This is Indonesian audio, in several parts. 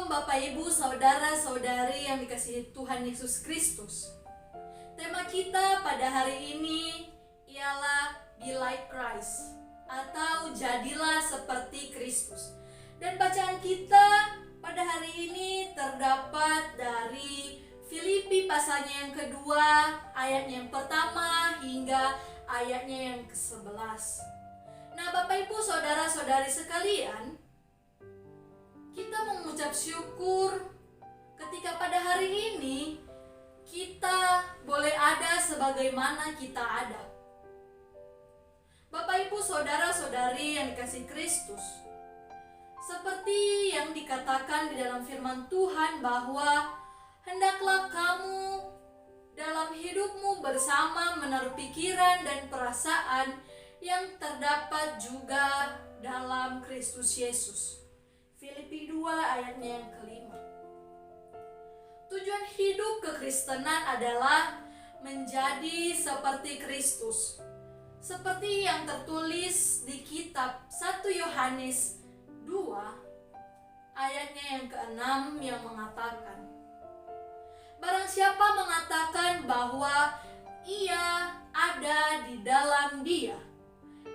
Shalom Bapak Ibu, Saudara-saudari yang dikasihi Tuhan Yesus Kristus. Tema kita pada hari ini ialah Be Like Christ atau Jadilah Seperti Kristus. Dan bacaan kita pada hari ini terdapat dari Filipi pasalnya yang kedua, ayatnya yang pertama hingga ayatnya yang ke-11. Nah Bapak Ibu, Saudara-saudari sekalian, kita mengucap syukur ketika pada hari ini kita boleh ada sebagaimana kita ada. Bapak Ibu saudara-saudari yang dikasihi Kristus, seperti yang dikatakan di dalam firman Tuhan bahwa hendaklah kamu dalam hidupmu bersama menaruh pikiran dan perasaan yang terdapat juga dalam Kristus Yesus. Filipi 2 ayatnya yang kelima. Tujuan hidup kekristenan adalah menjadi seperti Kristus. Seperti yang tertulis di kitab 1 Yohanes 2 ayatnya yang ke-6 yang mengatakan, barang siapa mengatakan bahwa ia ada di dalam Dia,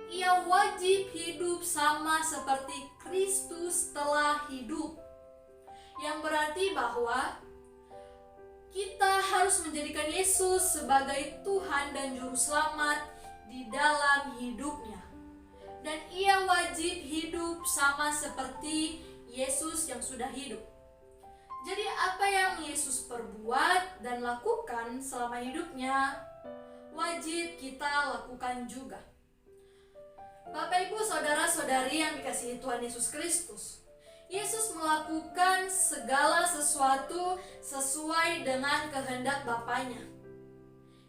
ia wajib hidup sama seperti Kristus telah hidup. Yang berarti bahwa kita harus menjadikan Yesus sebagai Tuhan dan Juru Selamat di dalam hidupnya. Dan ia wajib hidup sama seperti Yesus yang sudah hidup. Jadi apa yang Yesus perbuat dan lakukan selama hidupnya, wajib kita lakukan juga. Bapak Ibu saudara-saudari yang dikasihi Tuhan Yesus Kristus, Yesus melakukan segala sesuatu sesuai dengan kehendak Bapanya.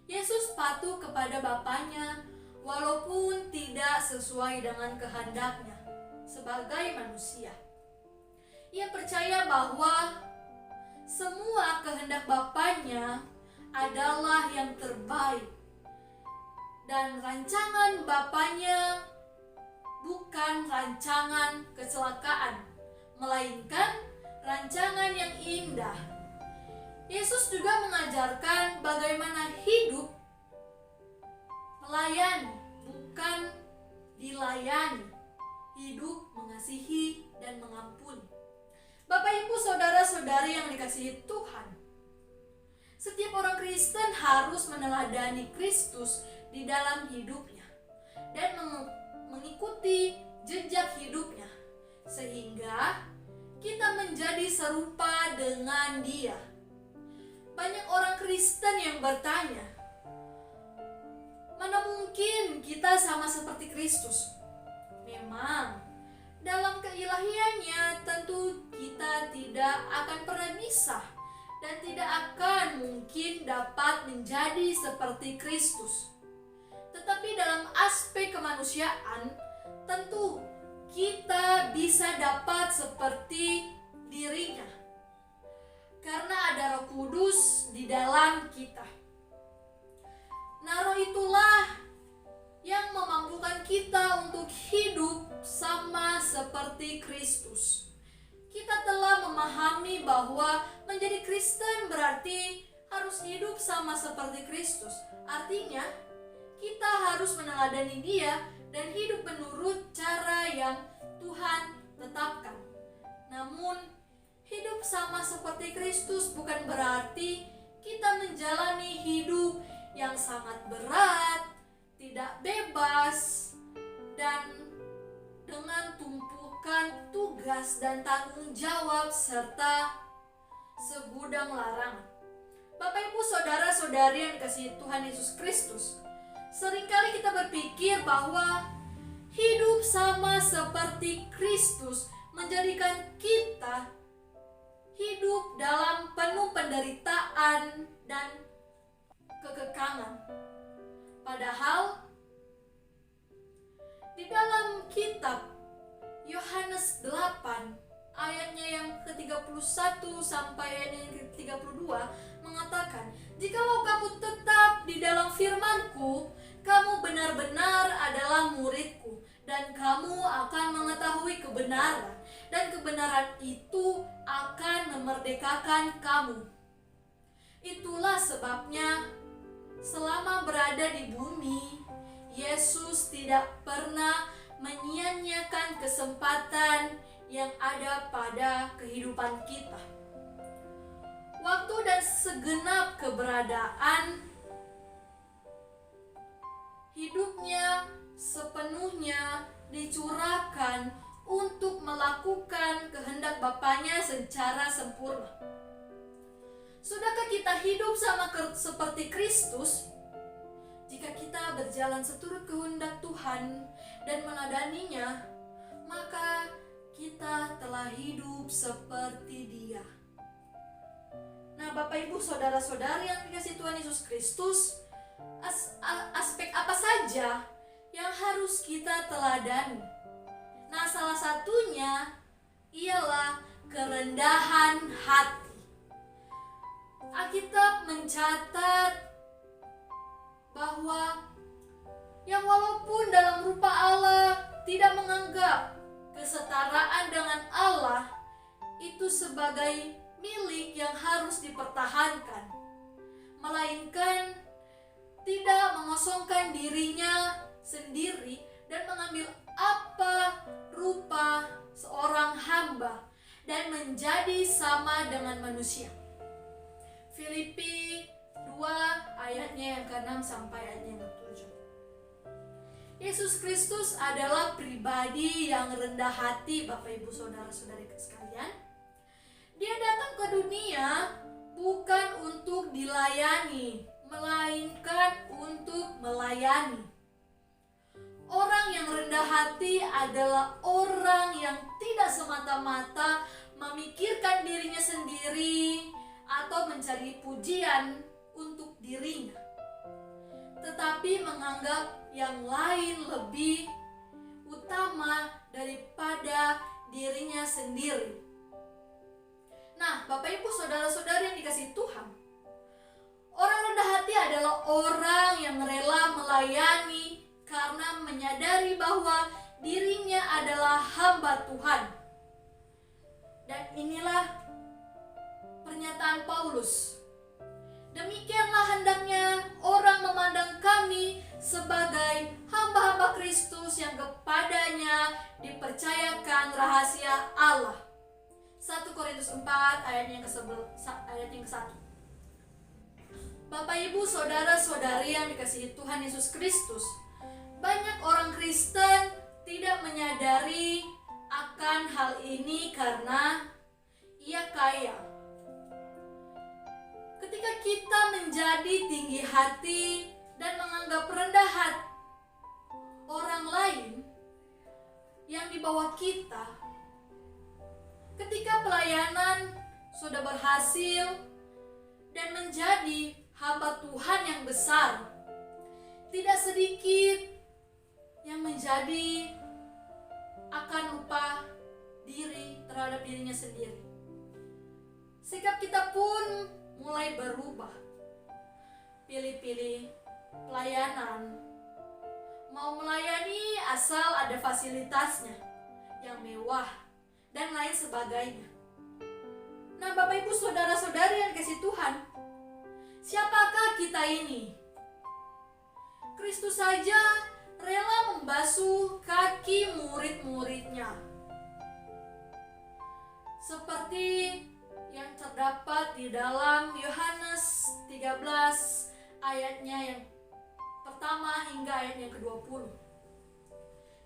Yesus patuh kepada Bapanya walaupun tidak sesuai dengan kehendaknya sebagai manusia. Ia percaya bahwa semua kehendak Bapanya adalah yang terbaik, dan rancangan Bapanya bukan rancangan kecelakaan, melainkan rancangan yang indah. Yesus juga mengajarkan bagaimana hidup melayani, bukan dilayani. Hidup mengasihi dan mengampuni. Bapak Ibu saudara-saudari yang dikasihi Tuhan, setiap orang Kristen harus meneladani Kristus di dalam hidupnya dan mengikuti jejak hidupnya, sehingga kita menjadi serupa dengan Dia. Banyak orang Kristen yang bertanya, mana mungkin kita sama seperti Kristus? Memang dalam keilahiannya tentu kita tidak akan pernah bisa dan tidak akan mungkin dapat menjadi seperti Kristus. Tetapi dalam aspek kemanusiaan, tentu kita bisa dapat seperti dirinya. Karena ada Roh Kudus di dalam kita. Nah, Roh itulah yang memampukan kita untuk hidup sama seperti Kristus. Kita telah memahami bahwa menjadi Kristen berarti harus hidup sama seperti Kristus. Artinya, kita harus meneladani Dia dan hidup menurut cara yang Tuhan tetapkan. Namun, hidup sama seperti Kristus bukan berarti kita menjalani hidup yang sangat berat, tidak bebas, dan dengan tumpukan tugas dan tanggung jawab serta segudang larangan. Bapak Ibu saudara-saudari yang dikasihi Tuhan Yesus Kristus, seringkali kita berpikir bahwa hidup sama seperti Kristus menjadikan kita hidup dalam penuh penderitaan dan kekekangan. Padahal di dalam kitab Yohanes 8 ayatnya yang ke-31 sampai ayatnya yang ke-32 mengatakan, jikalau kamu tetap di dalam firman-Ku, kamu benar-benar adalah murid-Ku, dan kamu akan mengetahui kebenaran, dan kebenaran itu akan memerdekakan kamu. Itulah sebabnya selama berada di bumi, Yesus tidak pernah menyia-nyiakan kesempatan yang ada pada kehidupan kita. Waktu dan segenap keberadaan hidupnya sepenuhnya dicurahkan untuk melakukan kehendak Bapanya secara sempurna. Sudahkah kita hidup seperti Kristus? Jika kita berjalan seturut kehendak Tuhan dan meladaninya, maka kita telah hidup seperti Dia. Nah, Bapak Ibu saudara-saudari yang dikasihi Tuhan Yesus Kristus, aspek apa saja yang harus kita teladani? Nah, salah satunya ialah kerendahan hati. Alkitab mencatat bahwa yang walaupun dalam rupa Allah tidak menganggap kesetaraan dengan Allah itu sebagai milik yang harus dipertahankan, melainkan tidak mengosongkan dirinya sendiri dan mengambil apa rupa seorang hamba dan menjadi sama dengan manusia. Filipi 2 ayatnya yang ke-6 sampai ayatnya yang ke-7. Yesus Kristus adalah pribadi yang rendah hati, Bapak Ibu saudara-saudari sekalian. Dia datang ke dunia bukan untuk dilayani, melainkan untuk melayani. Orang yang rendah hati adalah orang yang tidak semata-mata memikirkan dirinya sendiri atau mencari pujian untuk dirinya, tetapi menganggap yang lain lebih utama daripada dirinya sendiri. Nah, Bapak Ibu saudara-saudari yang dikasihi Tuhan, orang rendah hati adalah orang yang rela melayani karena menyadari bahwa dirinya adalah hamba Tuhan. Dan inilah pernyataan Paulus. Demikianlah hendaknya orang memandang kami sebagai hamba-hamba Kristus yang kepadanya dipercayakan rahasia Allah. 1 Korintus 4 ayat yang ke-1. Bapak Ibu saudara-saudari yang dikasihi Tuhan Yesus Kristus, banyak orang Kristen tidak menyadari akan hal ini karena ia kaya. Ketika kita menjadi tinggi hati dan menganggap rendah hati orang lain yang di bawah kita, ketika pelayanan sudah berhasil dan menjadi hamba Tuhan yang besar, tidak sedikit yang menjadi akan lupa diri terhadap dirinya sendiri. Sikap kita pun mulai berubah. Pilih-pilih pelayanan, mau melayani asal ada fasilitasnya yang mewah dan lain sebagainya. Nah, Bapak Ibu saudara-saudari yang dikasihi Tuhan, siapakah kita ini? Kristus saja rela membasuh kaki murid-muridnya, seperti yang terdapat di dalam Yohanes 13 ayatnya yang pertama hingga ayat yang ke-20,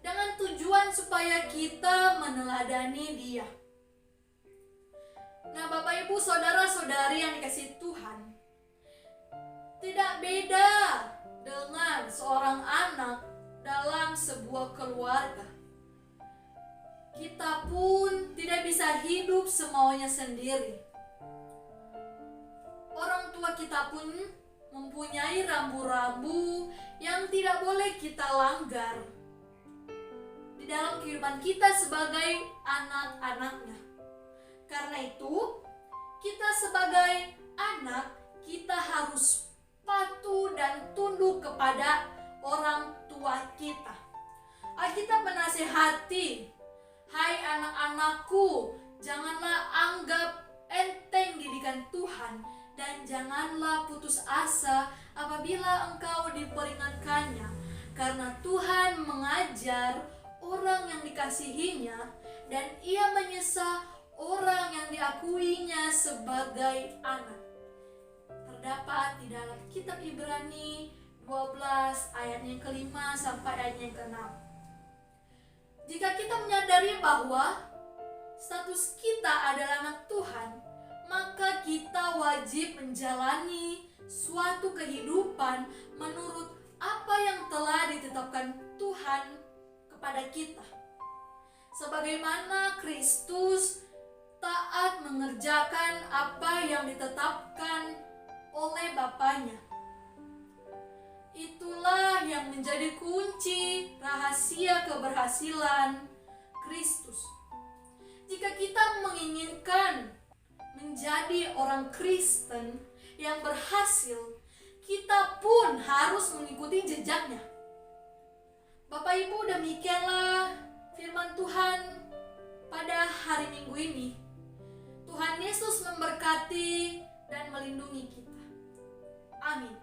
dengan tujuan supaya kita meneladani Dia. Nah, Bapak Ibu saudara-saudari yang dikasihi Tuhan, tidak beda dengan seorang anak dalam sebuah keluarga. Kita pun tidak bisa hidup semaunya sendiri. Orang tua kita pun mempunyai rambu-rambu yang tidak boleh kita langgar di dalam kehidupan kita sebagai anak-anaknya. Karena itu, kita sebagai anak, kita harus patuh dan tunduk kepada orang tua kita. Alkitab menasehati, hai anak-anakku, janganlah anggap enteng didikan Tuhan, dan janganlah putus asa apabila engkau diperingatkannya, karena Tuhan mengajar orang yang dikasihinya, dan ia menyesa orang yang diakuinya sebagai anak. Terdapat di dalam kitab Ibrani 12 ayat yang ke-5 sampai ayat yang ke-6. Jika kita menyadari bahwa status kita adalah anak Tuhan, maka kita wajib menjalani suatu kehidupan menurut apa yang telah ditetapkan Tuhan kepada kita. Sebagaimana Kristus taat mengerjakan apa yang ditetapkan oleh Bapaknya. Itulah yang menjadi kunci rahasia keberhasilan Kristus. Jika kita menginginkan menjadi orang Kristen yang berhasil, kita pun harus mengikuti jejaknya. Bapak Ibu, demikianlah firman Tuhan pada hari Minggu ini. Tuhan Yesus memberkati dan melindungi kita. Amin.